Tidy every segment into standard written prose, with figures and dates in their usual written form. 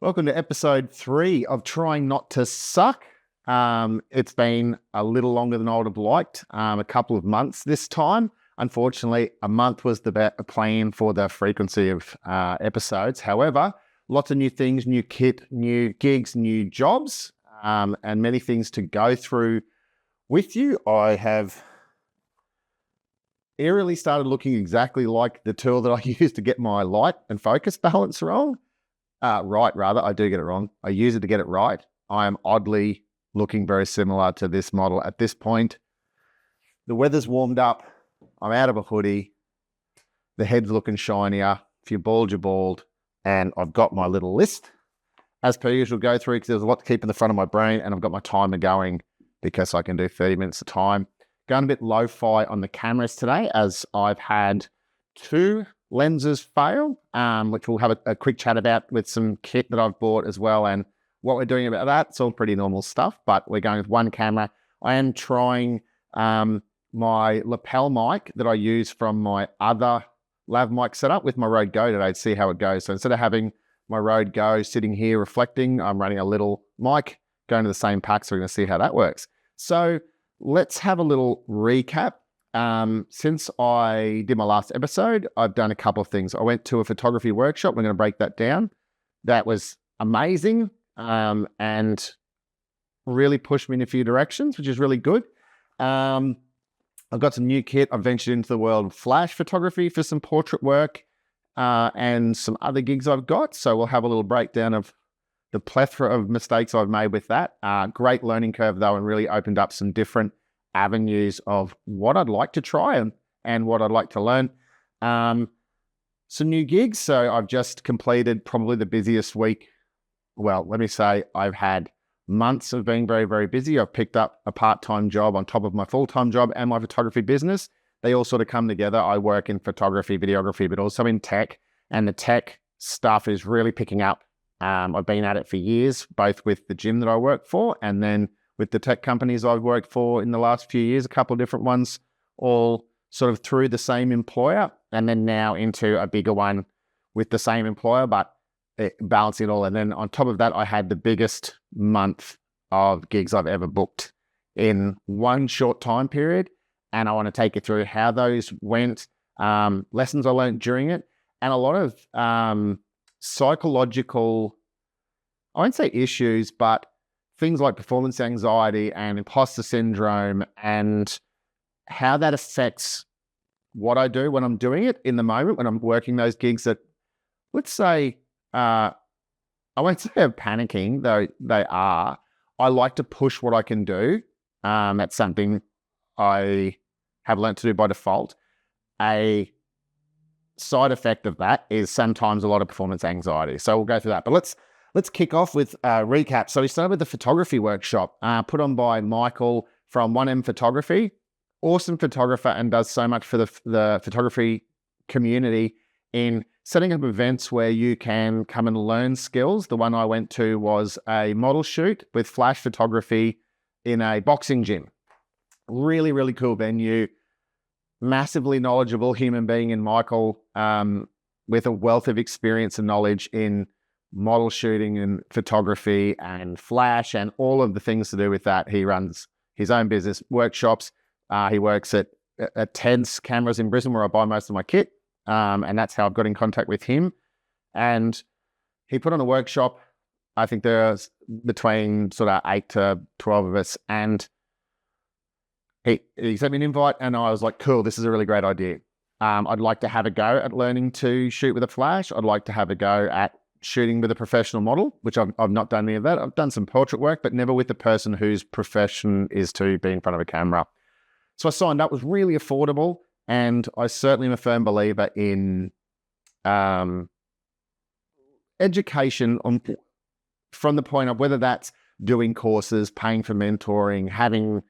Welcome to episode 3 of Trying Not to Suck. It's been a little longer than I would have liked, a couple of months this time. Unfortunately, a month was the plan for the frequency of episodes. However, lots of new things, new kit, new gigs, new jobs, and many things to go through with you. I have eerily started looking exactly like the tool that I use to get my light and focus balance wrong. Right, rather. I do get it wrong. I use it to get it right. I am oddly looking very similar to this model at this point. The weather's warmed up. I'm out of a hoodie. The head's looking shinier. If you're bald, you're bald. And I've got my little list, as per usual, go through because there's a lot to keep in the front of my brain, and I've got my timer going because I can do 30 minutes at a time. Going a bit lo-fi on the cameras today as I've had 2 lenses fail, which we'll have a quick chat about with some kit that I've bought as well and what we're doing about that. It's all pretty normal stuff, but we're going with one camera. I am trying my lapel mic that I use from my other lav mic setup with my Rode Go today to see how it goes. So instead of having my Rode Go sitting here reflecting, I'm running a little mic going to the same pack, so we're going to see how that works. So let's have a little recap. Since I did my last episode, I've done a couple of things. I went to a photography workshop. We're going to break that down. That was amazing and really pushed me in a few directions, which is really good. I've got some new kit. I've ventured into the world of flash photography for some portrait work and some other gigs I've got. So we'll have a little breakdown of the plethora of mistakes I've made with that. Great learning curve, though, and really opened up some different avenues of what I'd like to try and what I'd like to learn. Some new gigs. So I've just completed probably the busiest week. Well, let me say I've had months of being very, very busy. I've picked up a part-time job on top of my full-time job and my photography business. They all sort of come together. I work in photography, videography, but also in tech, and the tech stuff is really picking up. I've been at it for years, both with the gym that I work for and then with the tech companies I've worked for in the last few years, a couple of different ones, all sort of through the same employer, and then now into a bigger one with the same employer, but balancing it all. And then on top of that, I had the biggest month of gigs I've ever booked in one short time period. And I want to take you through how those went, lessons I learned during it, and a lot of psychological, I won't say issues, but things like performance anxiety and imposter syndrome and how that affects what I do when I'm doing it in the moment, when I'm working those gigs that, let's say, I won't say I'm panicking, though they are. I like to push what I can do. That's something I have learned to do by default. A side effect of that is sometimes a lot of performance anxiety. So we'll go through that. But let's kick off with a recap. So we started with the photography workshop put on by Michael from 1M Photography. Awesome photographer and does so much for the photography community in setting up events where you can come and learn skills. The one I went to was a model shoot with flash photography in a boxing gym. Really, really cool venue. Massively knowledgeable human being in Michael with a wealth of experience and knowledge in model shooting and photography and flash and all of the things to do with that. He runs his own business workshops. He works at Ted's Cameras in Brisbane, where I buy most of my kit. And that's how I've got in contact with him. And he put on a workshop. I think there's between sort of 8 to 12 of us. And he sent me an invite and I was like, cool, this is a really great idea. I'd like to have a go at learning to shoot with a flash. I'd like to have a go at shooting with a professional model, which I've not done any of that. I've done some portrait work, but never with the person whose profession is to be in front of a camera. So I signed up. It was really affordable. And I certainly am a firm believer in education from the point of whether that's doing courses, paying for mentoring, having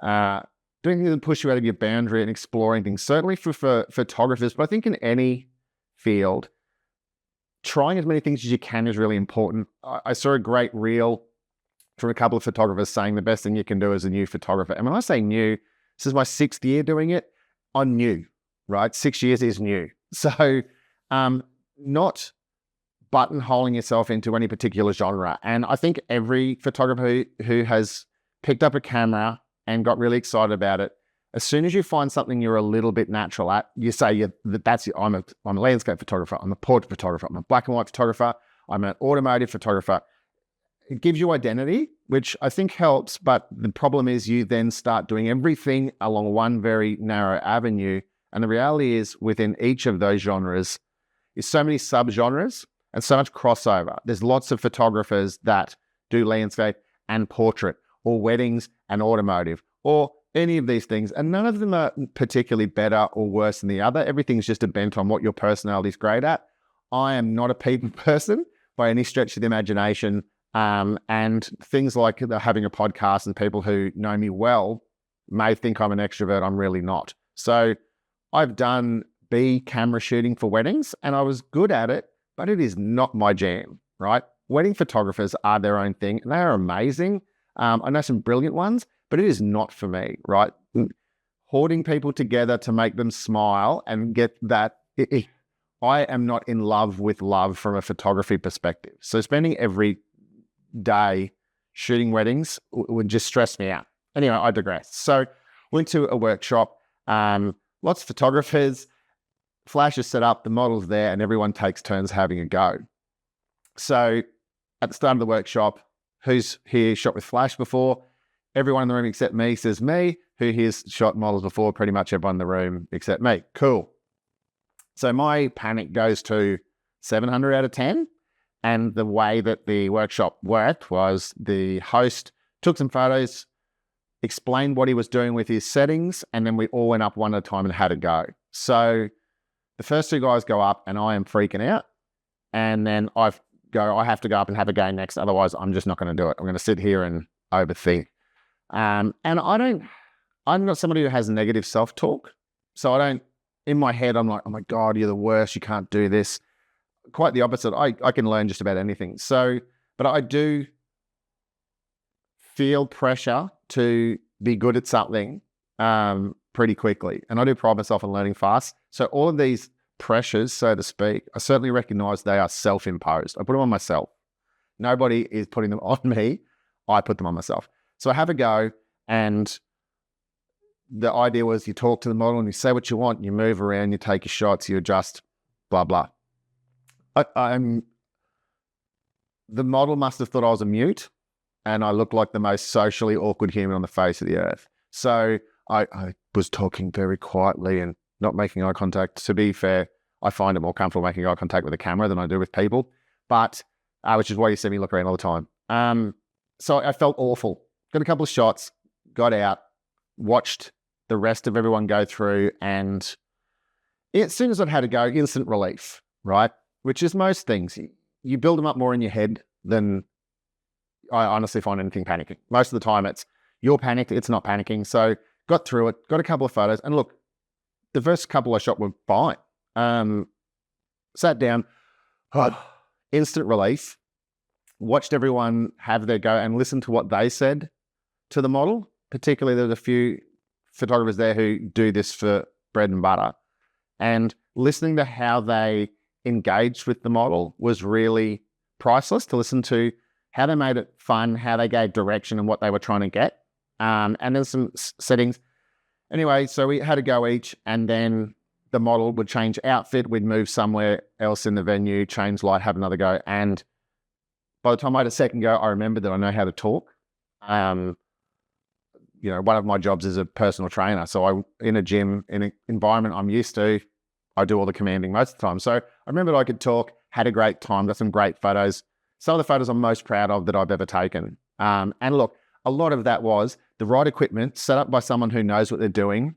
doing things that push you out of your boundary and exploring things. Certainly for photographers, but I think in any field, trying as many things as you can is really important. I saw a great reel from a couple of photographers saying the best thing you can do as a new photographer. And when I say new, this is my 6th year doing it. I'm new, right? 6 years is new. So not buttonholing yourself into any particular genre. And I think every photographer who has picked up a camera and got really excited about it, as soon as you find something you're a little bit natural at, you say, I'm a landscape photographer, I'm a portrait photographer, I'm a black and white photographer, I'm an automotive photographer. It gives you identity, which I think helps, but the problem is you then start doing everything along one very narrow avenue. And the reality is within each of those genres is so many subgenres and so much crossover. There's lots of photographers that do landscape and portrait, or weddings and automotive, or any of these things. And none of them are particularly better or worse than the other. Everything's just a bent on what your personality is great at. I am not a people person by any stretch of the imagination. And things like having a podcast, and people who know me well may think I'm an extrovert. I'm really not. So I've done camera shooting for weddings, and I was good at it, but it is not my jam, right? Wedding photographers are their own thing, and they are amazing. I know some brilliant ones, but it is not for me, right? Hoarding people together to make them smile and get that. I am not in love with love from a photography perspective. So spending every day shooting weddings would just stress me out. Anyway, I digress. So went to a workshop, lots of photographers, flash is set up, the model's there, and everyone takes turns having a go. So at the start of the workshop, who's here shot with flash before? Everyone in the room except me says me. Who here's shot models before? Pretty much everyone in the room except me. Cool. So my panic goes to 700 out of 10. And the way that the workshop worked was the host took some photos, explained what he was doing with his settings, and then we all went up one at a time and had a go. So the first two guys go up and I am freaking out. And then I have to go up and have a go next. Otherwise, I'm just not going to do it. I'm going to sit here and overthink. And I'm not somebody who has negative self-talk. So in my head, I'm like, oh my God, you're the worst. You can't do this. Quite the opposite. I can learn just about anything. So, but I do feel pressure to be good at something pretty quickly. And I do pride myself on learning fast. So all of these pressures, so to speak, I certainly recognize they are self-imposed. I put them on myself. Nobody is putting them on me. I put them on myself. So I have a go, and the idea was you talk to the model and you say what you want, you move around, you take your shots, you adjust, blah, blah. The model must have thought I was a mute, and I looked like the most socially awkward human on the face of the earth. So I was talking very quietly and not making eye contact. To be fair, I find it more comfortable making eye contact with a camera than I do with people, but which is why you see me look around all the time. So I felt awful. Got a couple of shots, got out, watched the rest of everyone go through, and as soon as I'd had to go, instant relief, right? Which is most things. You build them up more in your head than I honestly find anything panicking. Most of the time you're panicked, it's not panicking. So got through it, got a couple of photos, and look, the first couple I shot were fine. Sat down, instant relief, watched everyone have their go and listened to what they said to the model. Particularly, there's a few photographers there who do this for bread and butter. And listening to how they engaged with the model was really priceless, to listen to how they made it fun, how they gave direction and what they were trying to get. And then some settings. Anyway, so we had a go each, and then the model would change outfit. We'd move somewhere else in the venue, change light, have another go. And by the time I had a second go, I remembered that I know how to talk. One of my jobs is a personal trainer. So in a gym, in an environment I'm used to, I do all the commanding most of the time. So I remembered I could talk, had a great time, got some great photos. Some of the photos I'm most proud of that I've ever taken. And look, a lot of that was the right equipment set up by someone who knows what they're doing,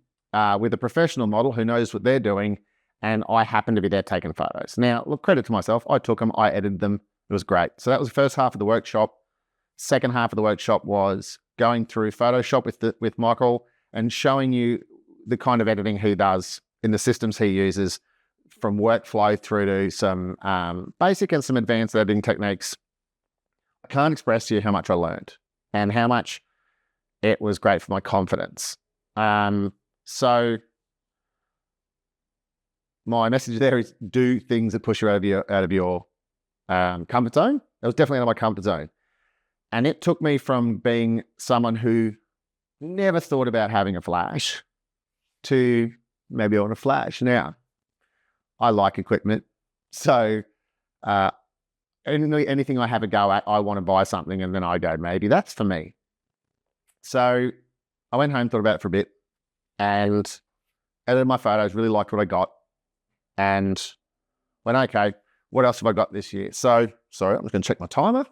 with a professional model who knows what they're doing, and I happened to be there taking photos. Now, look, credit to myself. I took them, I edited them. It was great. So that was the first half of the workshop. Second half of the workshop was going through Photoshop with Michael and showing you the kind of editing he does in the systems he uses, from workflow through to some basic and some advanced editing techniques. I can't express to you how much I learned and how much it was great for my confidence. So my message there is do things that push you out of your comfort zone. It was definitely out of my comfort zone. And it took me from being someone who never thought about having a flash to maybe I want a flash. Now, I like equipment. So anything I have a go at, I want to buy something and then I go, maybe that's for me. So I went home, thought about it for a bit and edited my photos, really liked what I got and went, okay, what else have I got this year? So, sorry, I'm just going to check my timer.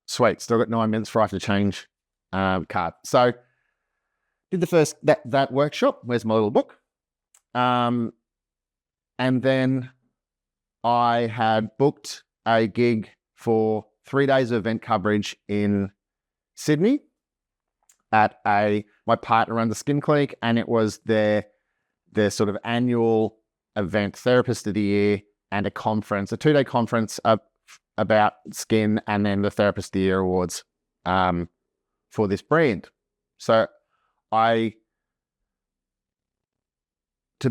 Sweet, still got 9 minutes before I have to change card. So did the first, that workshop. Where's my little book? And then I had booked a gig for 3 days of event coverage in Sydney at my partner runs a skin clinic, and it was their sort of annual event, Therapist of the Year, and a conference, a 2-day conference about skin, and then the Therapist of the Year awards for this brand. So to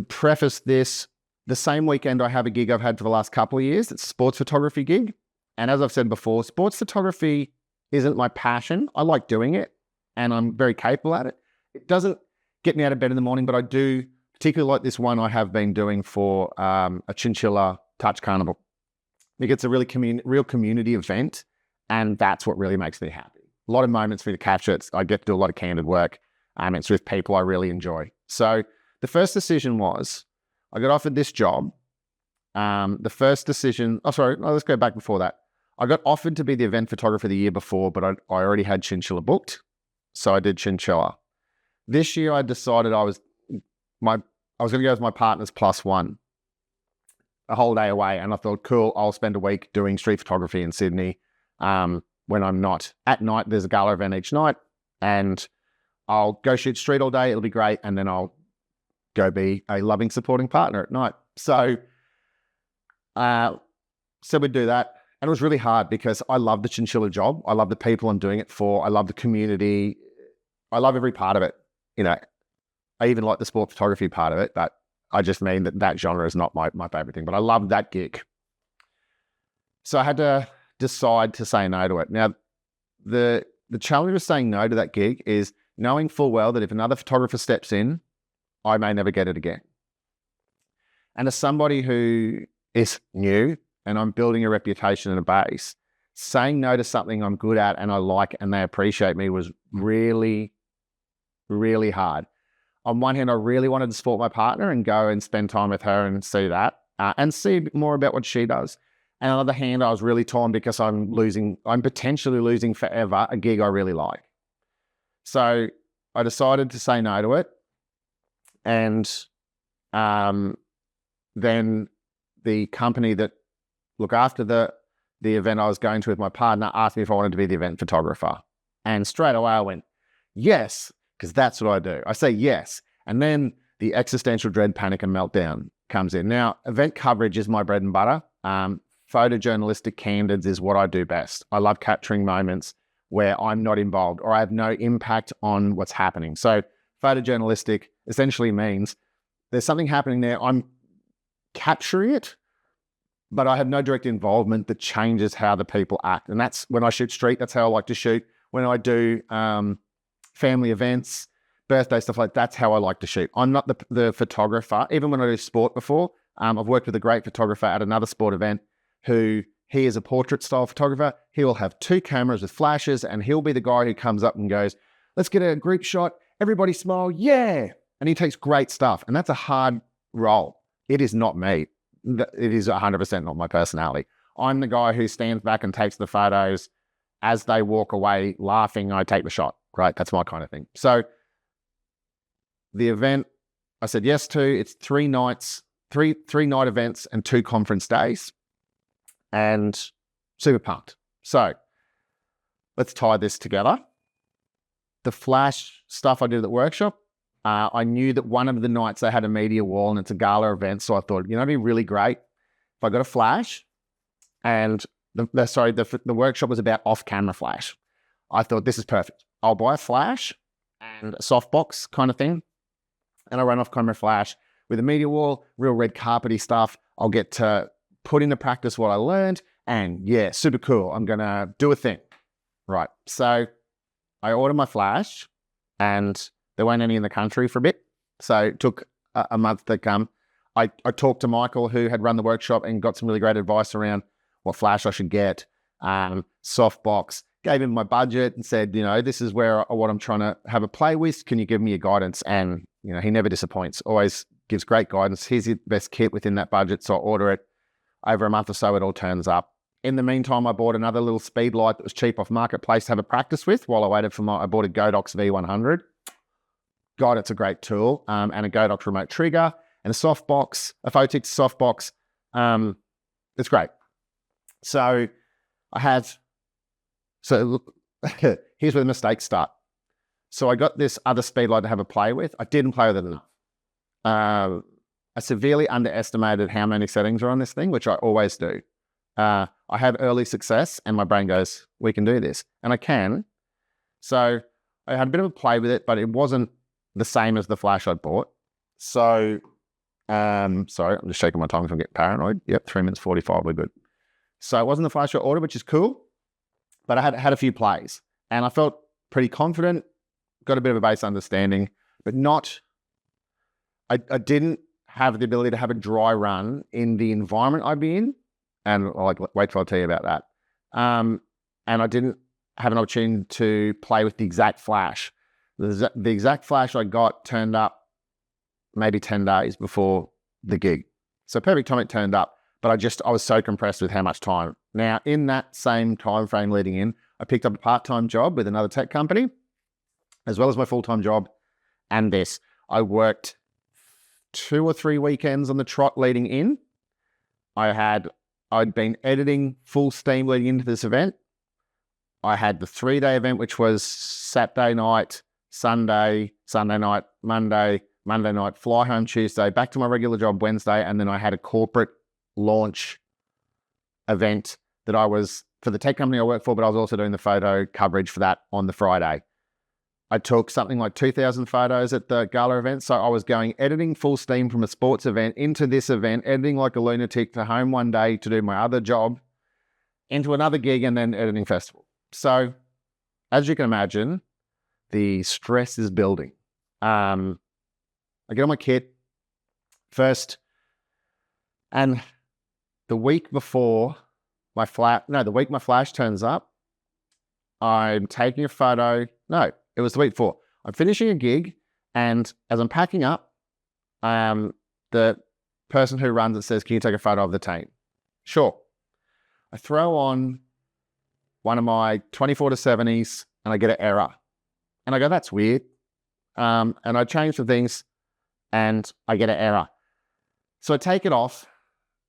preface this, the same weekend I have a gig I've had for the last couple of years. It's a sports photography gig. And as I've said before, sports photography isn't my passion. I like doing it and I'm very capable at it. It doesn't get me out of bed in the morning, but I do particularly like this one I have been doing for a chinchilla touch carnival. I think it's a really real community event, and that's what really makes me happy. A lot of moments for me to capture. I get to do a lot of candid work. It's with people I really enjoy. So the first decision was, I got offered this job. The first decision, let's go back before that. I got offered to be the event photographer the year before, but I already had chinchilla booked. So I did chinchilla. This year I decided I was going to go with my partner's +1, a whole day away. And I thought, cool, I'll spend a week doing street photography in Sydney when I'm not. At night, there's a gala event each night and I'll go shoot street all day. It'll be great. And then I'll go be a loving, supporting partner at night. So we'd do that. And it was really hard because I love the chinchilla job. I love the people I'm doing it for. I love the community. I love every part of it. You know, I even like the sport photography part of it, but I just mean that genre is not my favorite thing, but I love that gig. So I had to decide to say no to it. Now, the challenge of saying no to that gig is knowing full well that if another photographer steps in, I may never get it again. And as somebody who is new and I'm building a reputation and a base, saying no to something I'm good at and I like and they appreciate me was really, really hard. On one hand, I really wanted to support my partner and go and spend time with her and see that and see more about what she does. And on the other hand, I was really torn because I'm potentially losing forever a gig I really like. So I decided to say no to it. And then the company that look after the event I was going to with my partner asked me if I wanted to be the event photographer. And straight away I went, yes, because that's what I do. I say yes. And then the existential dread, panic, and meltdown comes in. Now, event coverage is my bread and butter. Photojournalistic candids is what I do best. I love capturing moments where I'm not involved or I have no impact on what's happening. So photojournalistic essentially means there's something happening there. I'm capturing it, but I have no direct involvement that changes how the people act. And that's when I shoot street, that's how I like to shoot. When I do family events, birthday stuff like that's how I like to shoot. I'm not the photographer. Even when I do sport before, I've worked with a great photographer at another sport event who he is a portrait style photographer. He will have 2 cameras with flashes and he'll be the guy who comes up and goes, let's get a group shot. Everybody smile. Yeah. And he takes great stuff. And that's a hard role. It is not me. It is 100% not my personality. I'm the guy who stands back and takes the photos as they walk away laughing. I take the shot, right? That's my kind of thing. So the event I said yes to, it's 3 nights, three night events and 2 conference days and super pumped. So let's tie this together. The flash stuff I did at the workshop, I knew that one of the nights they had a media wall and it's a gala event. So I thought, it'd be really great if I got a flash and the workshop was about off-camera flash. I thought this is perfect. I'll buy a flash and a softbox kind of thing. And I run off-camera flash with a media wall, real red carpety stuff. I'll get to put into practice what I learned, and yeah, super cool. I'm going to do a thing. Right. So I ordered my flash, and there weren't any in the country for a bit. So it took a month to come. I talked to Michael, who had run the workshop, and got some really great advice around what flash I should get, softbox. Gave him my budget and said, this is what I'm trying to have a play with. Can you give me your guidance? And, he never disappoints, always gives great guidance. Here's your best kit within that budget. So I order it. Over a month or so, it all turns up. In the meantime, I bought another little speed light that was cheap off Marketplace to have a practice with while I waited for I bought a Godox V100. God, it's a great tool. And a Godox remote trigger and a softbox, a Photix softbox. It's great. So here's where the mistakes start. So I got this other speed light to have a play with. I didn't play with it enough. I severely underestimated how many settings are on this thing, which I always do. I have early success and my brain goes, we can do this. And I can. So I had a bit of a play with it, but it wasn't the same as the flash I'd bought. So, sorry, I'm just shaking my tongue if I'm getting paranoid. Yep, 3 minutes 45, we're good. So it wasn't the flash I ordered, which is cool, but I had a few plays and I felt pretty confident, got a bit of a base understanding, but I didn't have the ability to have a dry run in the environment I'd be in. And wait till I tell you about that. And I didn't have an opportunity to play with the exact flash. The exact flash I got turned up maybe 10 days before the gig. So perfect time it turned up, but I was so compressed with how much time. Now, in that same time frame leading in, I picked up a part-time job with another tech company, as well as my full-time job. And this, I worked 2 or 3 weekends on the trot leading in. I'd been editing full steam leading into this event. I had the 3-day event, which was Saturday night, Sunday night, Monday night, fly home Tuesday, back to my regular job Wednesday, and then I had a corporate launch event that I was, for the tech company I work for, but I was also doing the photo coverage for that on the Friday. I took something like 2,000 photos at the gala event. So I was going editing full steam from a sports event into this event, editing like a lunatic to home one day to do my other job, into another gig, and then editing festival. So as you can imagine, the stress is building. I get on my kit first, and the week before my flash turns up, I'm taking a photo. No, it was the week before. I'm finishing a gig, and as I'm packing up, the person who runs it says, can you take a photo of the team? Sure. I throw on one of my 24-70s, and I get an error. And I go, that's weird. And I change the things, and I get an error. So I take it off.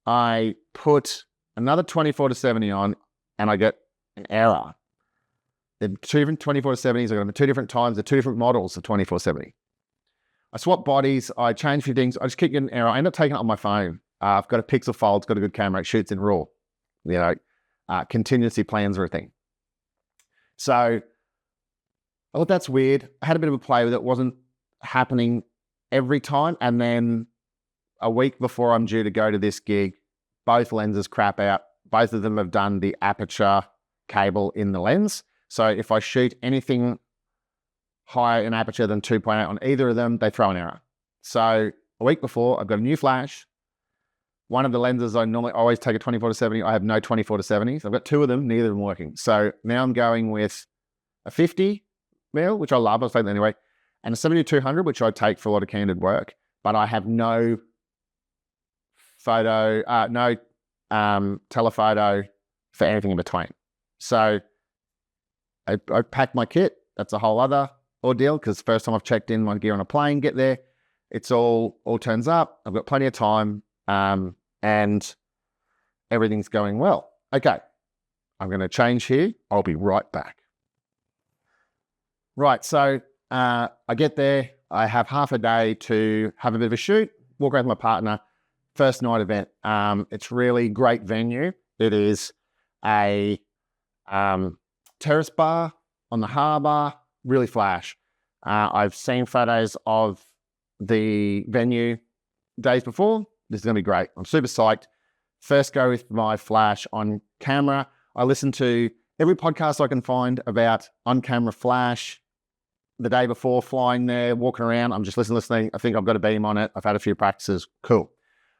I put another 24-70 on, and I get an error. They're 2 different 24-70s. I got them at 2 different times. They're 2 different models of 24-70. I swap bodies. I change a few things. I just keep getting an error. I end up taking it on my phone. I've got a Pixel Fold. It's got a good camera. It shoots in RAW. Contingency plans are a thing. So I thought that's weird. I had a bit of a play with it. It wasn't happening every time. And then a week before I'm due to go to this gig, both lenses crap out. Both of them have done the aperture cable in the lens. So if I shoot anything higher in aperture than 2.8 on either of them, they throw an error. So a week before, I've got a new flash. One of the lenses I normally always take a 24-70. I have no 24-70s. I've got 2 of them, neither of them working. So now I'm going with a 50 mil, which I love. I'll take that anyway, and a 70-200, which I take for a lot of candid work. But I have no telephoto for anything in between. So I packed my kit. That's a whole other ordeal because first time I've checked in my gear on a plane, get there, it's all turns up. I've got plenty of time and everything's going well. Okay, I'm going to change here. I'll be right back. Right, so I get there. I have half a day to have a bit of a shoot, walk around with my partner. First night event. It's really great venue. It is a terrace bar on the harbour, really flash. I've seen photos of the venue days before. This is going to be great. I'm super psyched. first go with my flash on camera. I listen to every podcast I can find about on-camera flash. The day before, flying there, walking around, I'm just listening. I think I've got a beam on it. I've had a few practices. Cool.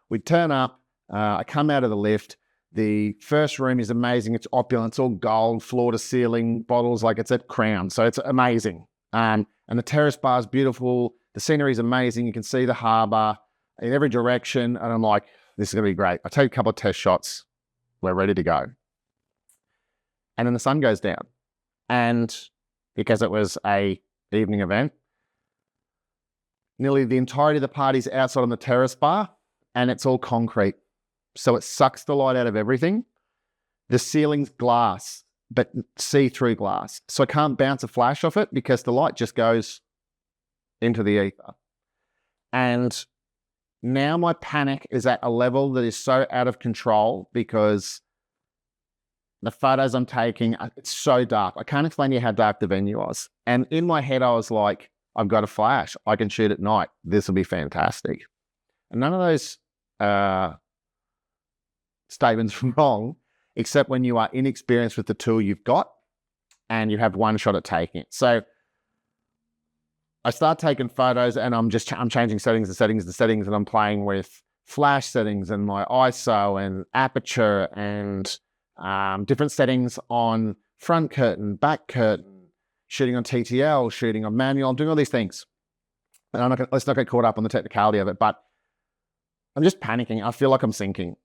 We turn up. I come out of the lift. The first room is amazing. It's opulent. It's all gold, floor to ceiling, bottles, like it's at Crown. So it's amazing. And the terrace bar is beautiful. The scenery is amazing. You can see the harbour in every direction. And I'm like, this is going to be great. I take a couple of test shots. We're ready to go. And then the sun goes down. And because it was a evening event, nearly the entirety of the party's outside on the terrace bar, and it's all concrete. So it sucks the light out of everything. The ceiling's glass, but see-through glass. So I can't bounce a flash off it because the light just goes into the ether. And now my panic is at a level that is so out of control because the photos I'm taking, it's so dark. I can't explain to you how dark the venue was. And in my head, I was like, I've got a flash. I can shoot at night. This will be fantastic. And none of those statements were wrong, except when you are inexperienced with the tool you've got and you have one shot at taking it. So I start taking photos and I'm changing settings and I'm playing with flash settings and my ISO and aperture and different settings on front curtain, back curtain, shooting on TTL, shooting on manual. I'm doing all these things. And let's not get caught up on the technicality of it, but I'm just panicking. I feel like I'm sinking.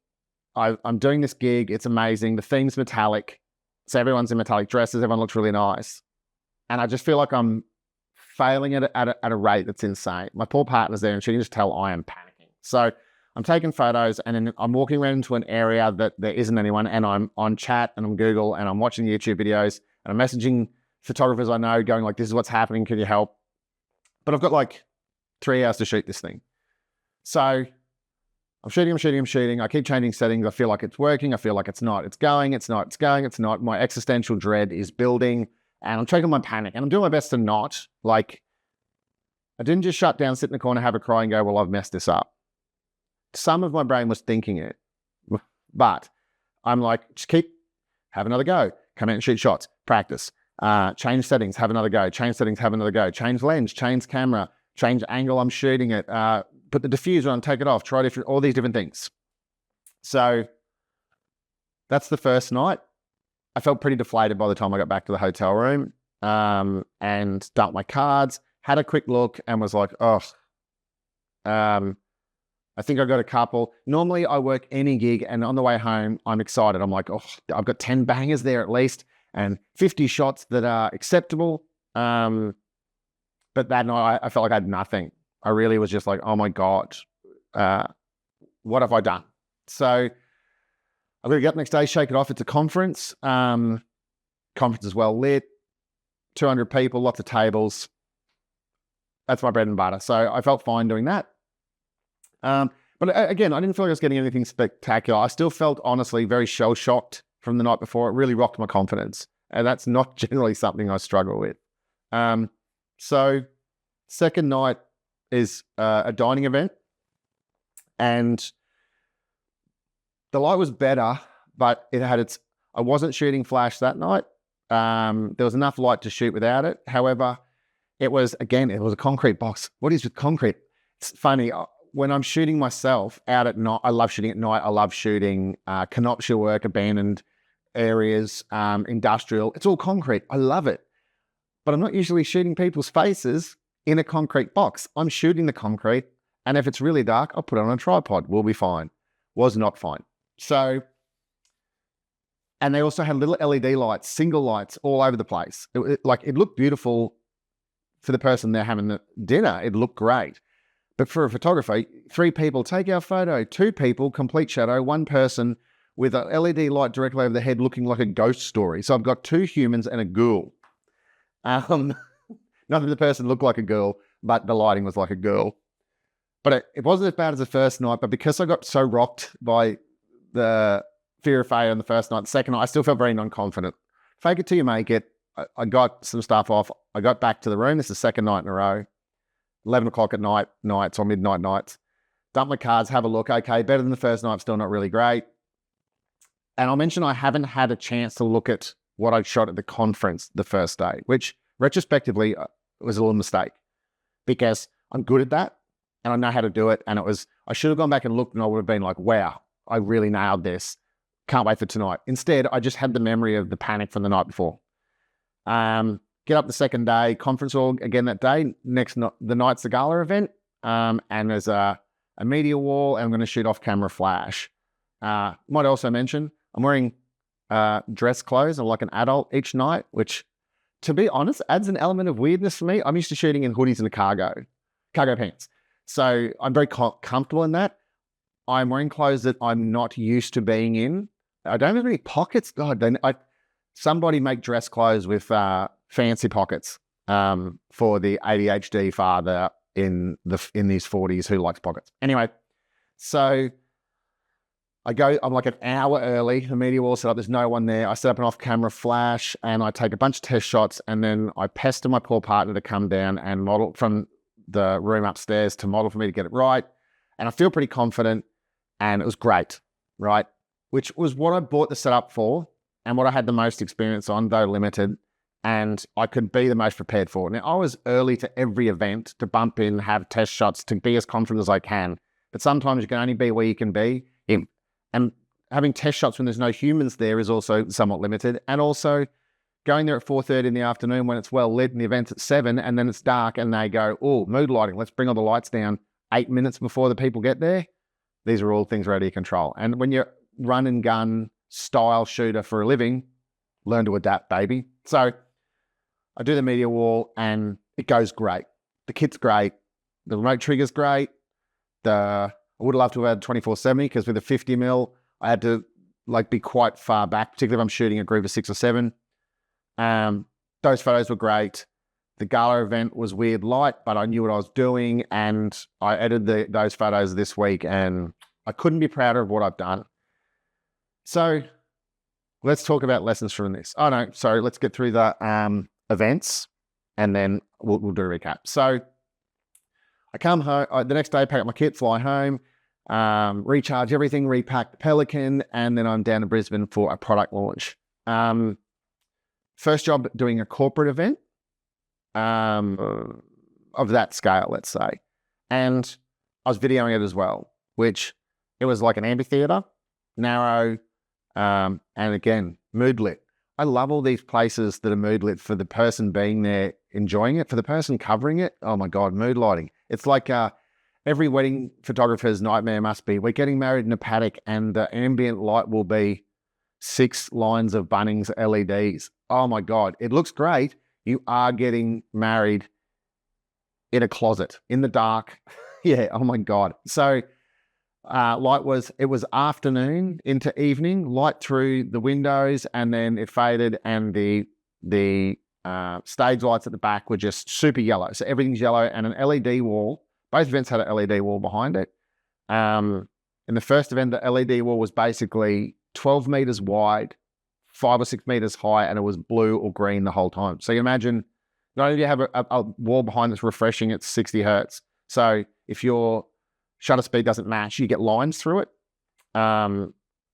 I'm doing this gig. It's amazing. The theme's metallic. So everyone's in metallic dresses. Everyone looks really nice. And I just feel like I'm failing at a rate that's insane. My poor partner's there and she can just tell I am panicking. So I'm taking photos and then I'm walking around into an area that there isn't anyone and I'm on chat and I'm Google and I'm watching YouTube videos and I'm messaging photographers I know going like, this is what's happening. Can you help? But I've got like 3 hours to shoot this thing. So I'm shooting. I keep changing settings. I feel like it's working. I feel like it's not. It's going. My existential dread is building and I'm checking my panic and I'm doing my best to not. Like, I didn't just shut down, sit in the corner, have a cry and go, well, I've messed this up. Some of my brain was thinking it, but I'm like, just have another go. Come out and shoot shots, practice, change settings, have another go, change settings, have another go, change lens, change camera, change angle I'm shooting it, put the diffuser on, take it off, try all these different things. So that's the first night. I felt pretty deflated by the time I got back to the hotel room and dumped my cards, had a quick look and was like, I think I got a couple. Normally I work any gig and on the way home, I'm excited. I'm like, I've got 10 bangers there at least and 50 shots that are acceptable. But that night I felt like I had nothing. I really was just like, oh my God, what have I done? So I've got to get up the next day, shake it off. It's a conference. Conference is well lit, 200 people, lots of tables. That's my bread and butter. So I felt fine doing that. But again, I didn't feel like I was getting anything spectacular. I still felt, honestly, very shell-shocked from the night before. It really rocked my confidence. And that's not generally something I struggle with. So second night is a dining event. And the light was better, but it had I wasn't shooting flash that night. There was enough light to shoot without it. However, it was a concrete box. What is with concrete? It's funny. When I'm shooting myself out at night, I love shooting at night. I love shooting canopia work, abandoned areas, industrial. It's all concrete. I love it. But I'm not usually shooting people's faces in a concrete box. I'm shooting the concrete. And if it's really dark, I'll put it on a tripod. We'll be fine. Was not fine. So, and they also had little LED lights, single lights all over the place. It looked beautiful for the person there having the dinner. It looked great. But for a photographer, 3 people take our photo, 2 people, complete shadow, 1 person with an LED light directly over the head looking like a ghost story. So I've got 2 humans and a ghoul. Not that the person looked like a girl, but the lighting was like a girl. But it wasn't as bad as the first night, but because I got so rocked by the fear of failure on the first night, the second night, I still felt very non-confident. Fake it till you make it. I got some stuff off. I got back to the room. This is the second night in a row. 11 o'clock at nights or midnight nights. Dump my cards, have a look. Okay, better than the first night, still not really great. And I'll mention I haven't had a chance to look at what I shot at the conference the first day, which retrospectively was a little mistake because I'm good at that and I know how to do it. And I should have gone back and looked and I would have been like, wow, I really nailed this. Can't wait for tonight. Instead, I just had the memory of the panic from the night before. Get up the second day, conference hall again that day. The night's the gala event. And there's a media wall and I'm going to shoot off camera flash. Might also mention, I'm wearing dress clothes. I'm like an adult each night, which, to be honest, adds an element of weirdness for me. I'm used to shooting in hoodies and cargo pants. So I'm very comfortable in that. I'm wearing clothes that I'm not used to being in. I don't have any pockets. God, somebody make dress clothes with fancy pockets for the ADHD father in his 40s who likes pockets. Anyway, so I'm like an hour early, the media wall set up, there's no one there. I set up an off-camera flash and I take a bunch of test shots and then I pester my poor partner to come down and model from the room upstairs to model for me to get it right. And I feel pretty confident and it was great, right? Which was what I bought the setup for and what I had the most experience on, though limited, and I could be the most prepared for. Now, I was early to every event to bump in, have test shots, to be as confident as I can. But sometimes you can only be where you can be. And having test shots when there's no humans there is also somewhat limited. And also going there at 4:30 in the afternoon when it's well lit and the event's at 7 and then it's dark and they go, oh, mood lighting, let's bring all the lights down 8 minutes before the people get there. These are all things ready to control. And when you're run and gun style shooter for a living, learn to adapt, baby. So I do the media wall and it goes great. The kit's great. The remote trigger's great. I would have loved to have had 24-70 because with a 50 mil, I had to be quite far back, particularly if I'm shooting a group of 6 or 7. Those photos were great. The gala event was weird light, but I knew what I was doing and I edited those photos this week and I couldn't be prouder of what I've done. So let's talk about lessons from this. Oh no, sorry, let's get through the events and then we'll do a recap. So I come home, the next day, pack up my kit, fly home, recharge everything, repack the Pelican, and then I'm down to Brisbane for a product launch. First job doing a corporate event of that scale, let's say. And I was videoing it as well, which it was like an amphitheater, narrow, and again, mood lit. I love all these places that are mood lit for the person being there, enjoying it, for the person covering it. Oh my God, mood lighting. It's like every wedding photographer's nightmare must be, we're getting married in a paddock and the ambient light will be 6 lines of Bunnings LEDs. Oh my God, it looks great. You are getting married in a closet, in the dark. Yeah, oh my God. So it was afternoon into evening, light through the windows, and then it faded and the stage lights at the back were just super yellow. So everything's yellow and an LED wall. Both events had an LED wall behind it. In the first event, the LED wall was basically 12 meters wide, 5 or 6 meters high, and it was blue or green the whole time. So you imagine, not only do you have a wall behind that's refreshing at 60 hertz. So if your shutter speed doesn't match, you get lines through it,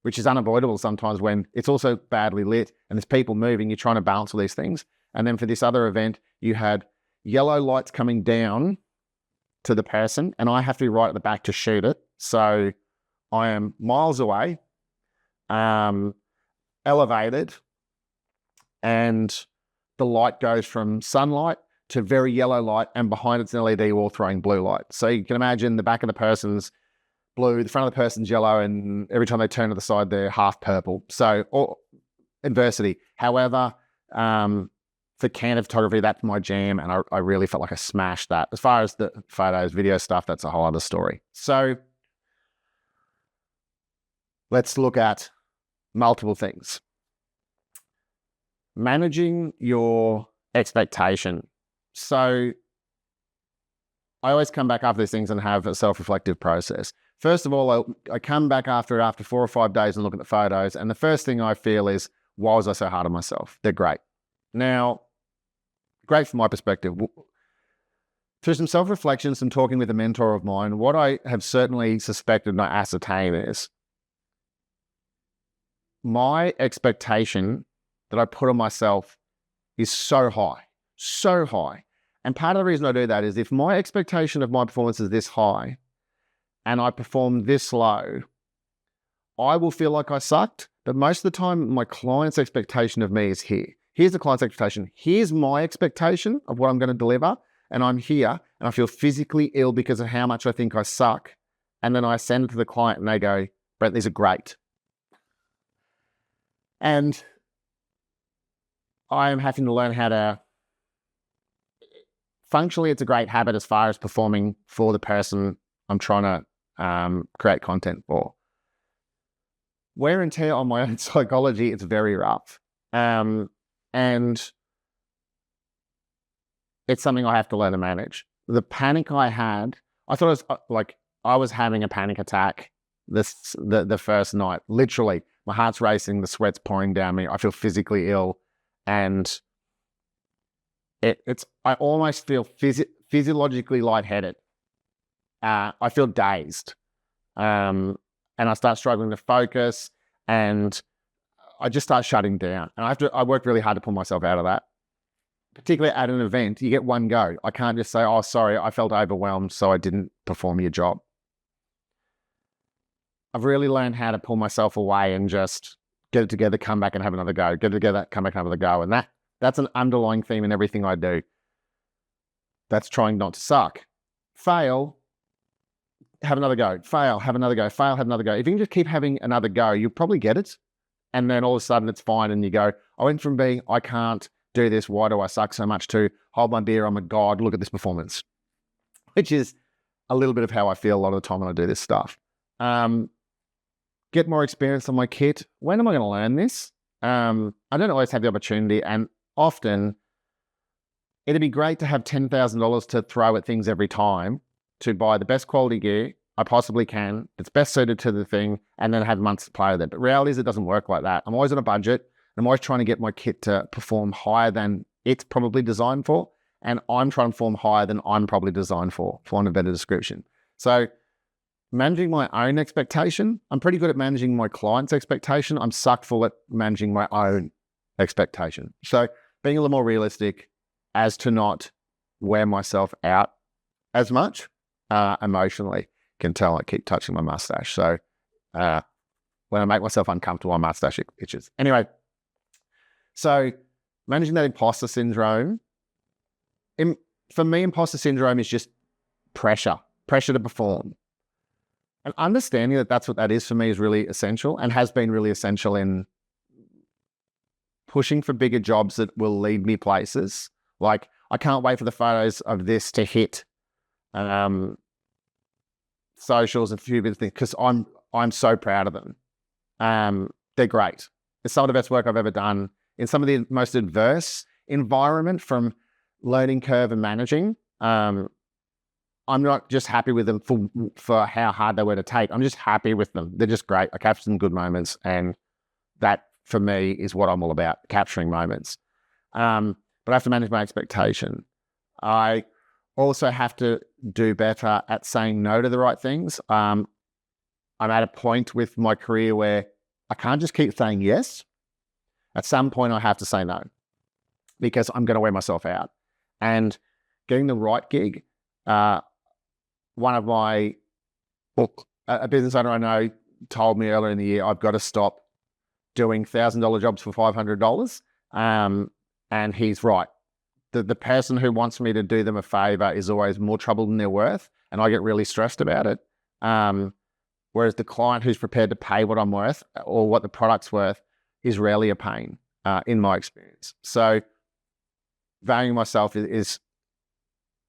which is unavoidable sometimes when it's also badly lit and there's people moving, you're trying to balance all these things. And then for this other event, you had yellow lights coming down to the person and I have to be right at the back to shoot it. So I am miles away, elevated, and the light goes from sunlight to very yellow light, and behind it's an LED wall throwing blue light. So you can imagine the back of the person's blue, the front of the person's yellow, and every time they turn to the side, they're half purple. So, or adversity. However, for candid photography, that's my jam, and I really felt like I smashed that. As far as the photos, video stuff, that's a whole other story. So let's look at multiple things. Managing your expectation. So I always come back after these things and have a self-reflective process. First of all, I come back after 4 or 5 days and look at the photos, and the first thing I feel is, why was I so hard on myself? They're great. Now, great from my perspective. Through some self-reflection, some talking with a mentor of mine, what I have certainly suspected and I ascertain is my expectation that I put on myself is so high, so high. And part of the reason I do that is if my expectation of my performance is this high and I perform this low, I will feel like I sucked. But most of the time, my client's expectation of me is here. Here's the client's expectation. Here's my expectation of what I'm going to deliver. And I'm here and I feel physically ill because of how much I think I suck. And then I send it to the client and they go, Brent, these are great. And I am having to learn how to, functionally, it's a great habit as far as performing for the person I'm trying to create content for. Wear and tear on my own psychology, it's very rough. And it's something I have to learn to manage. The panic I had, I thought it was like I was having a panic attack the first night. Literally, my heart's racing, the sweat's pouring down me. I feel physically ill, and I almost feel physiologically lightheaded. I feel dazed, and I start struggling to focus, and I just start shutting down. And I worked really hard to pull myself out of that. Particularly at an event, you get one go. I can't just say, oh, sorry, I felt overwhelmed, so I didn't perform your job. I've really learned how to pull myself away and just get it together, come back and have another go. Get it together, come back and have another go. And that's an underlying theme in everything I do. That's trying not to suck. Fail, have another go. Fail, have another go. Fail, have another go. If you can just keep having another go, you'll probably get it. And then all of a sudden it's fine and you go, I went from being, I can't do this, why do I suck so much, to hold my beer, I'm a god, look at this performance. Which is a little bit of how I feel a lot of the time when I do this stuff. Get more experience on my kit. When am I going to learn this? I don't always have the opportunity, and often it'd be great to have $10,000 to throw at things every time to buy the best quality gear I possibly can, that's best suited to the thing, and then have months to play with it. But reality is it doesn't work like that. I'm always on a budget. I'm always trying to get my kit to perform higher than it's probably designed for, and I'm trying to perform higher than I'm probably designed for want of a better description. So managing my own expectation, I'm pretty good at managing my client's expectation. I'm suckful at managing my own expectation. So being a little more realistic as to not wear myself out as much emotionally. Can tell I keep touching my mustache. So when I make myself uncomfortable, my mustache itches. Anyway, so managing that imposter syndrome, for me, imposter syndrome is just pressure to perform. And understanding that that's what that is for me is really essential, and has been really essential in pushing for bigger jobs that will lead me places. Like, I can't wait for the photos of this to hit socials and a few bits of things, because I'm so proud of them. They're great. It's some of the best work I've ever done in some of the most adverse environment, from learning curve and managing. I'm not just happy with them for how hard they were to take. I'm just happy with them. They're just great. I captured some good moments, and that for me is what I'm all about, capturing moments. But I have to manage my expectation. I also have to do better at saying no to the right things. I'm at a point with my career where I can't just keep saying yes. At some point, I have to say no, because I'm going to wear myself out. And getting the right gig, a business owner I know told me earlier in the year, I've got to stop doing $1,000 jobs for $500. And he's right. The person who wants me to do them a favor is always more trouble than they're worth, and I get really stressed about it. Whereas the client who's prepared to pay what I'm worth or what the product's worth is rarely a pain, in my experience. So valuing myself is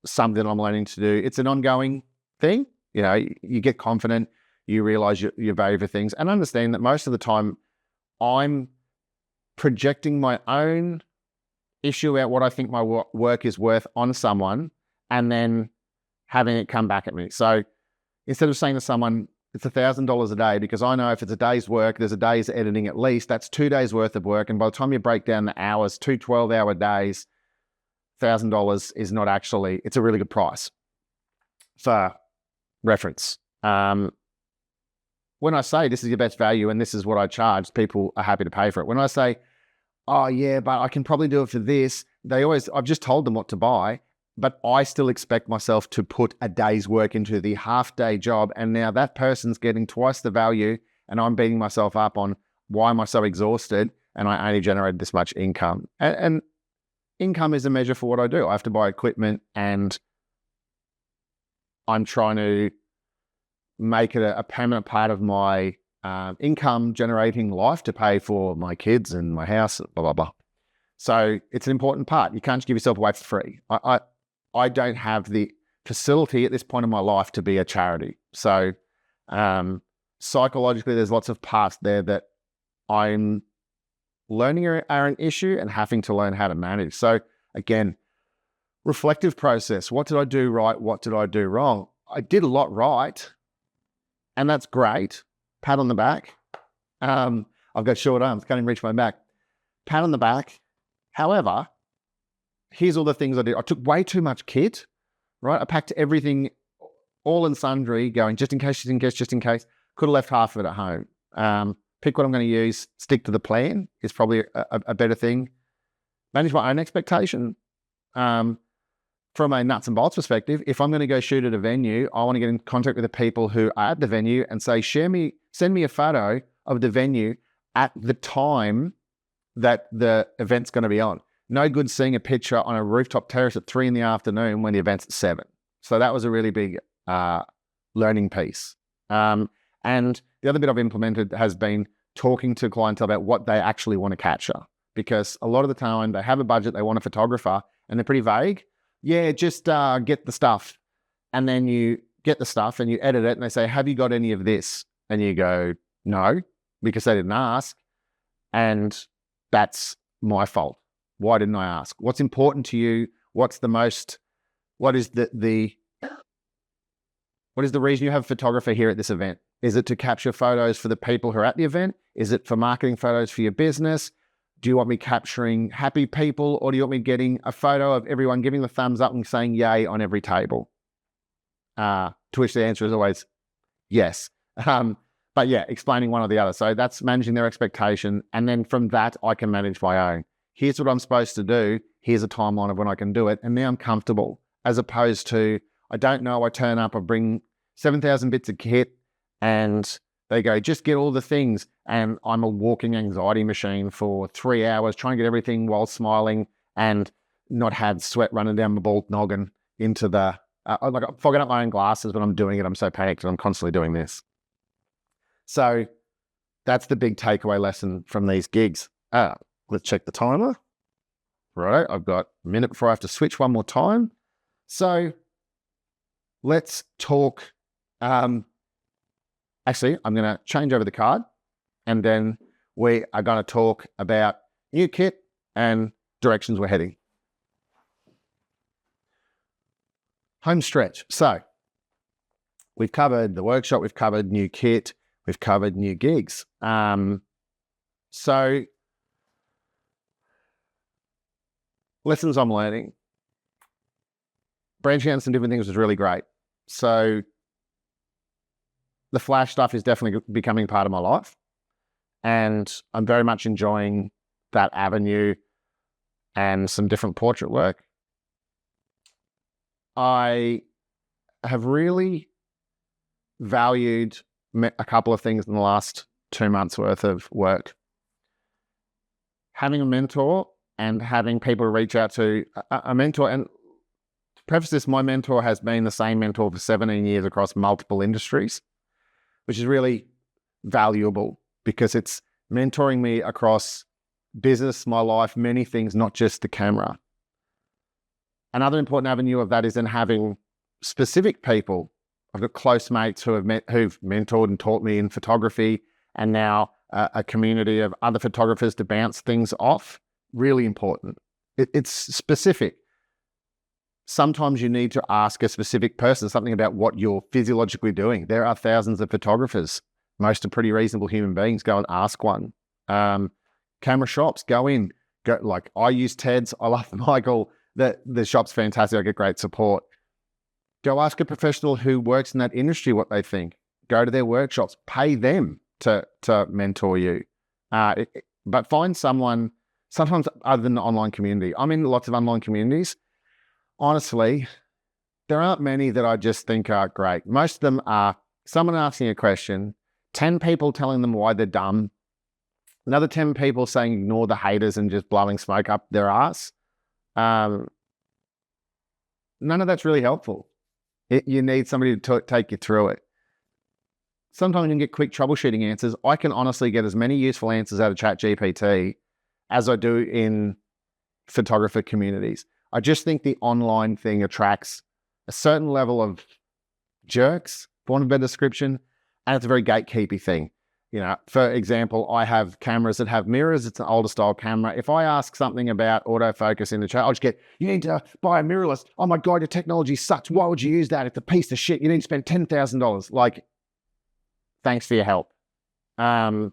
something I'm learning to do. It's an ongoing thing. You know, you get confident, you realize your value for things, and understand that most of the time I'm projecting my own issue about what I think my work is worth on someone, and then having it come back at me. So instead of saying to someone, it's $1,000 a day, because I know if it's a day's work, there's a day's editing at least, that's 2 days worth of work. And by the time you break down the hours, 2 12-hour days, $1,000 is not actually, it's a really good price for reference. when I say this is your best value and this is what I charge, people are happy to pay for it. When I say, oh yeah, but I can probably do it for this, I've just told them what to buy, but I still expect myself to put a day's work into the half-day job. And now that person's getting twice the value and I'm beating myself up on why am I so exhausted and I only generated this much income. And income is a measure for what I do. I have to buy equipment and I'm trying to make it a permanent part of my income generating life to pay for my kids and my house, blah, blah, blah. So it's an important part. You can't just give yourself away for free. I don't have the facility at this point in my life to be a charity. So psychologically, there's lots of parts there that I'm learning are an issue and having to learn how to manage. So again, reflective process. What did I do right? What did I do wrong? I did a lot right, and that's great. Pat on the back. I've got short arms, can't even reach my back. Pat on the back. However, here's all the things I did. I took way too much kit, right? I packed everything, all in sundry, going just in case, just in case, just in case. Could have left half of it at home. Pick what I'm going to use, stick to the plan is probably a better thing. Manage my own expectation. From a nuts and bolts perspective, if I'm going to go shoot at a venue, I want to get in contact with the people who are at the venue and say, send me a photo of the venue at the time that the event's going to be on. No good seeing a picture on a rooftop terrace at 3 p.m. when the event's at 7. So that was a really big learning piece. And the other bit I've implemented has been talking to clientele about what they actually want to capture. Because a lot of the time they have a budget, they want a photographer, and they're pretty vague. Yeah, just get the stuff. And then you get the stuff and you edit it and they say, have you got any of this? And you go, no, because they didn't ask. And that's my fault. Why didn't I ask? What's important to you? What is the reason you have a photographer here at this event? Is it to capture photos for the people who are at the event? Is it for marketing photos for your business? Do you want me capturing happy people, or do you want me getting a photo of everyone giving the thumbs up and saying yay on every table? To which the answer is always yes. But yeah, explaining one or the other. So that's managing their expectation. And then from that, I can manage my own. Here's what I'm supposed to do. Here's a timeline of when I can do it. And now I'm comfortable, as opposed to, I don't know, I turn up, I bring 7,000 bits of kit and they go, just get all the things. And I'm a walking anxiety machine for 3 hours, trying to get everything while smiling and not have sweat running down my bald noggin into the, like I'm fogging up my own glasses when I'm doing it. I'm so panicked and I'm constantly doing this. So that's the big takeaway lesson from these gigs. Let's check the timer. Right, I've got a minute before I have to switch one more time. So let's talk. Actually, I'm going to change over the card and then we are going to talk about new kit and directions we're heading. Home stretch. So we've covered the workshop, we've covered new kit, we've covered new gigs. So lessons I'm learning. Branching out on some different things was really great. So the flash stuff is definitely becoming part of my life. And I'm very much enjoying that avenue and some different portrait work. I have really valued a couple of things in the last 2 months worth of work. Having a mentor and having people reach out to a mentor. And to preface this, my mentor has been the same mentor for 17 years across multiple industries, which is really valuable because it's mentoring me across business, my life, many things, not just the camera. Another important avenue of that is in having specific people. I've got close mates who've mentored and taught me in photography, and now a community of other photographers to bounce things off. Really important. It's specific. Sometimes you need to ask a specific person something about what you're physiologically doing. There are thousands of photographers. Most are pretty reasonable human beings. Go and ask one. Camera shops, go in. Like I use Ted's. I love Michael. The shop's fantastic. I get great support. Go ask a professional who works in that industry what they think. go to their workshops, pay them to mentor you. But find someone, sometimes other than the online community. I'm in lots of online communities. Honestly, there aren't many that I just think are great. Most of them are someone asking a question, 10 people telling them why they're dumb, another 10 people saying ignore the haters and just blowing smoke up their ass. None of that's really helpful. You need somebody to take you through it. Sometimes you can get quick troubleshooting answers. I can honestly get as many useful answers out of ChatGPT as I do in photographer communities. I just think the online thing attracts a certain level of jerks, for want of a better description, and it's a very gatekeepy thing. You know, for example, I have cameras that have mirrors. It's an older style camera. If I ask something about autofocus in the chat, I'll just get, you need to buy a mirrorless. Oh my God, your technology sucks. Why would you use that? It's a piece of shit. You need to spend $10,000. Like, thanks for your help. There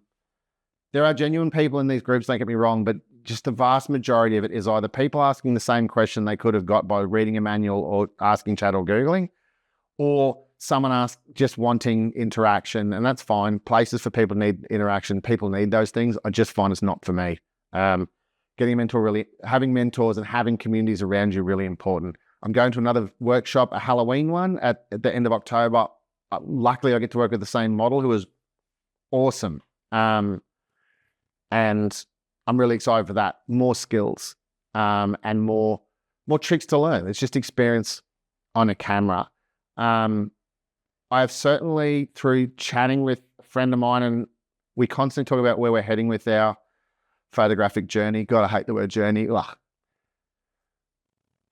are genuine people in these groups, don't get me wrong, but just the vast majority of it is either people asking the same question they could have got by reading a manual or asking chat or Googling, or someone just wanting interaction, and that's fine. Places for people need interaction. People need those things. I just find it's not for me. Getting a mentor, having mentors and having communities around you really important. I'm going to another workshop, a Halloween one at the end of October. Luckily, I get to work with the same model who is awesome. And I'm really excited for that. More skills and more tricks to learn. It's just experience on a camera. I have certainly, through chatting with a friend of mine, and we constantly talk about where we're heading with our photographic journey. God, I hate the word journey. Ugh.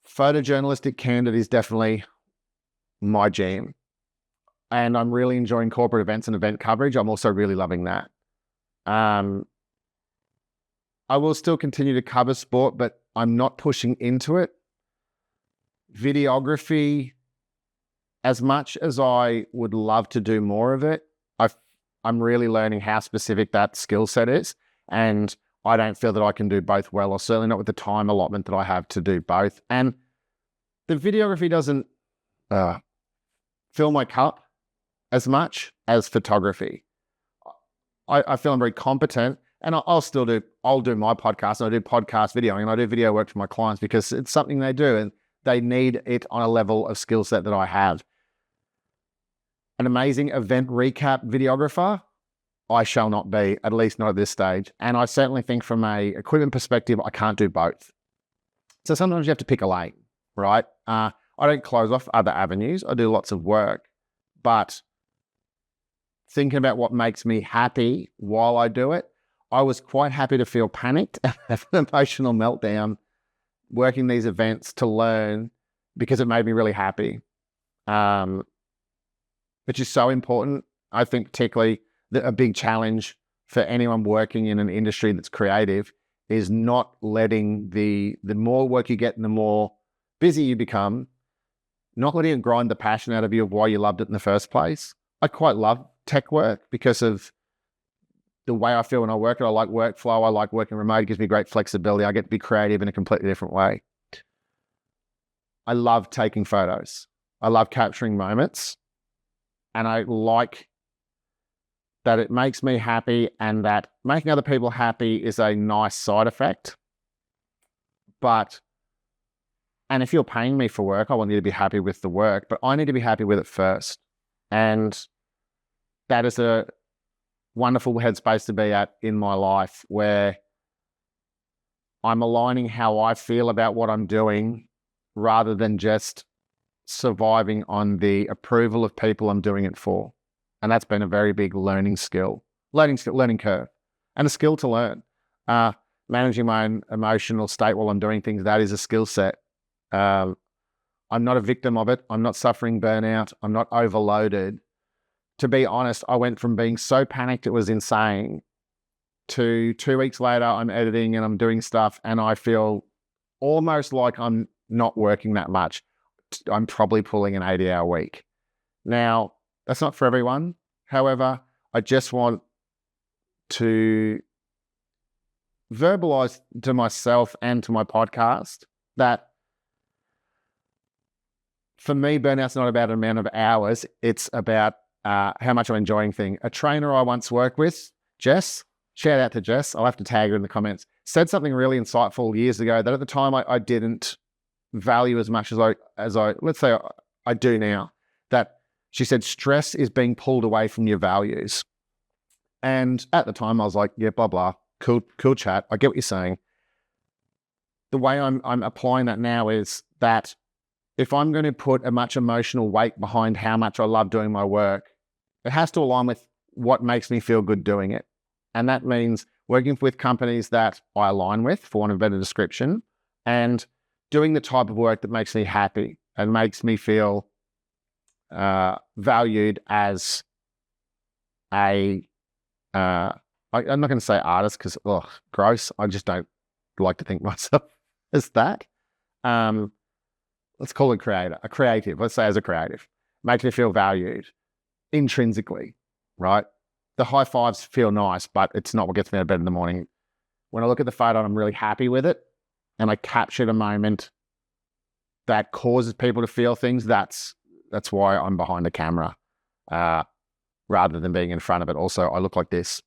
Photojournalistic candid is definitely my jam. And I'm really enjoying corporate events and event coverage. I'm also really loving that. I will still continue to cover sport, but I'm not pushing into it. Videography, as much as I would love to do more of it, I'm really learning how specific that skill set is. And I don't feel that I can do both well, or certainly not with the time allotment that I have to do both. And the videography doesn't fill my cup as much as photography. I feel I'm very competent, and I'll do my podcast, and I do podcast videoing, and I do video work for my clients because it's something they do, and they need it on a level of skill set that I have. An amazing event recap videographer, I shall not be, at least not at this stage. And I certainly think from a equipment perspective, I can't do both. So sometimes you have to pick a lane, right? I don't close off other avenues. I do lots of work, but thinking about what makes me happy while I do it, I was quite happy to feel panicked and have an emotional meltdown working these events to learn, because it made me really happy. Which is so important. I think particularly a big challenge for anyone working in an industry that's creative is not letting the more work you get and the more busy you become, not letting it grind the passion out of you of why you loved it in the first place. I quite love tech work because of the way I feel when I work it. I like workflow. I like working remote. It gives me great flexibility. I get to be creative in a completely different way. I love taking photos. I love capturing moments. And I like that it makes me happy, and that making other people happy is a nice side effect. And if you're paying me for work, I want you to be happy with the work, but I need to be happy with it first. And that is a wonderful headspace to be at in my life, where I'm aligning how I feel about what I'm doing rather than just surviving on the approval of people I'm doing it for. And that's been a very big learning curve, and a skill to learn. Managing my own emotional state while I'm doing things, that is a skill set. I'm not a victim of it. I'm not suffering burnout. I'm not overloaded. To be honest, I went from being so panicked it was insane to 2 weeks later, I'm editing and I'm doing stuff, and I feel almost like I'm not working that much. I'm probably pulling an 80-hour week. Now, that's not for everyone. However, I just want to verbalize to myself and to my podcast that for me, burnout's not about an amount of hours. It's about how much I'm enjoying things. A trainer I once worked with, Jess, shout out to Jess, I'll have to tag her in the comments, said something really insightful years ago that at the time I didn't value as much as I let's say I do now. That she said, stress is being pulled away from your values. And at the time I was like, yeah, blah, blah, cool chat. I get what you're saying. The way I'm applying that now is that if I'm going to put a much emotional weight behind how much I love doing my work, it has to align with what makes me feel good doing it. And that means working with companies that I align with, for want of a better description, and doing the type of work that makes me happy and makes me feel valued as a, I'm not going to say artist because, gross. I just don't like to think myself as that. Let's call it a creative. Let's say as a creative, makes me feel valued intrinsically, right? The high fives feel nice, but it's not what gets me out of bed in the morning. When I look at the photo and I'm really happy with it, and I captured a moment that causes people to feel things, that's why I'm behind the camera, rather than being in front of it. Also, I look like this.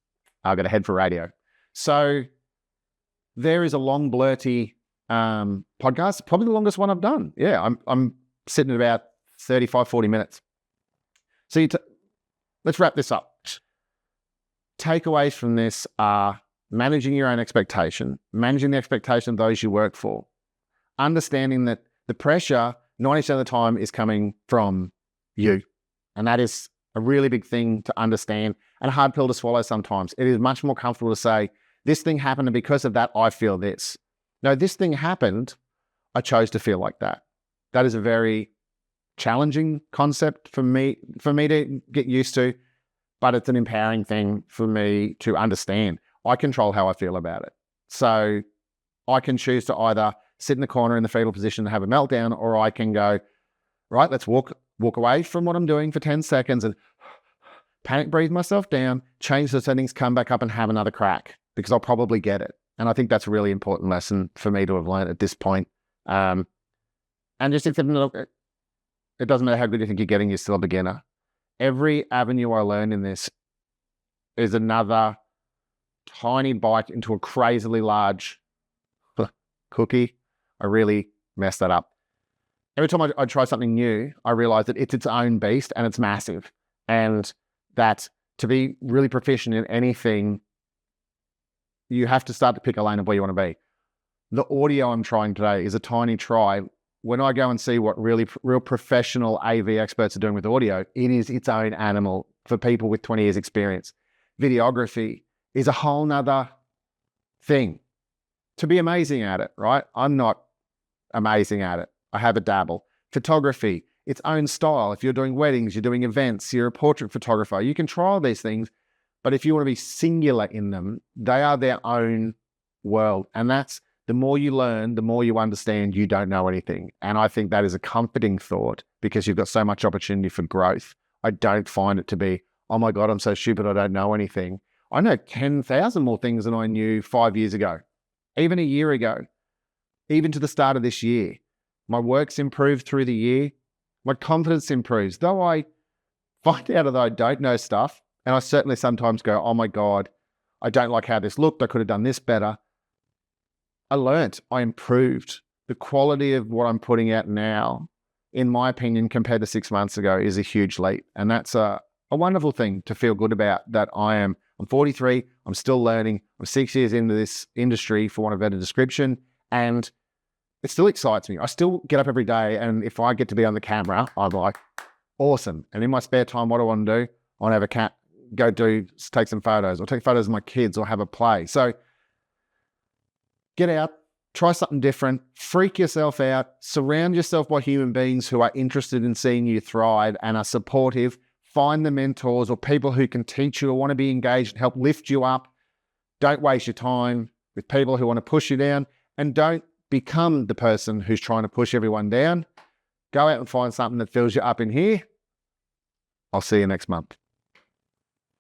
I've got a head for radio. So there is a long, blurty podcast, probably the longest one I've done. Yeah, I'm sitting at about 35, 40 minutes. So let's wrap this up. Takeaways from this are managing your own expectation, managing the expectation of those you work for, understanding that the pressure 90% of the time is coming from you. And that is a really big thing to understand and a hard pill to swallow sometimes. It is much more comfortable to say, this thing happened and because of that, I feel this. No, this thing happened, I chose to feel like that. That is a very challenging concept for me to get used to, but it's an empowering thing for me to understand. I control how I feel about it. So I can choose to either sit in the corner in the fetal position and have a meltdown, or I can go, right, let's walk away from what I'm doing for 10 seconds and panic breathe myself down, change the settings, come back up and have another crack because I'll probably get it. And I think that's a really important lesson for me to have learned at this point. And just accepting that it doesn't matter how good you think you're getting, you're still a beginner. Every avenue I learn in this is another tiny bite into a crazily large cookie. I really messed that up. Every time I try something new, I realize that it's its own beast and it's massive. And that to be really proficient in anything, you have to start to pick a lane of where you want to be. The audio I'm trying today is a tiny try. When I go and see what real professional AV experts are doing with audio, it is its own animal for people with 20 years experience. Videography is a whole nother thing. To be amazing at it, right? I'm not amazing at it. I have a dabble. Photography, its own style. If you're doing weddings, you're doing events, you're a portrait photographer, you can try all these things. But if you want to be singular in them, they are their own world. And that's the more you learn, the more you understand you don't know anything. And I think that is a comforting thought because you've got so much opportunity for growth. I don't find it to be, oh my God, I'm so stupid, I don't know anything. I know 10,000 more things than I knew 5 years ago, even a year ago, even to the start of this year. My work's improved through the year. My confidence improves. Though I find out that I don't know stuff, and I certainly sometimes go, oh my God, I don't like how this looked. I could have done this better. I learnt, I improved. The quality of what I'm putting out now, in my opinion, compared to 6 months ago is a huge leap. And that's a wonderful thing to feel good about, that I'm 43, I'm still learning. I'm 6 years into this industry, for want of a better description, and it still excites me. I still get up every day, and if I get to be on the camera, I'm like, awesome. And in my spare time, what do I want to do? I want to have a cat, take some photos, or take photos of my kids, or have a play. So get out, try something different, freak yourself out, surround yourself by human beings who are interested in seeing you thrive and are supportive. Find the mentors or people who can teach you or want to be engaged and help lift you up. Don't waste your time with people who want to push you down, and don't become the person who's trying to push everyone down. Go out and find something that fills you up in here. I'll see you next month.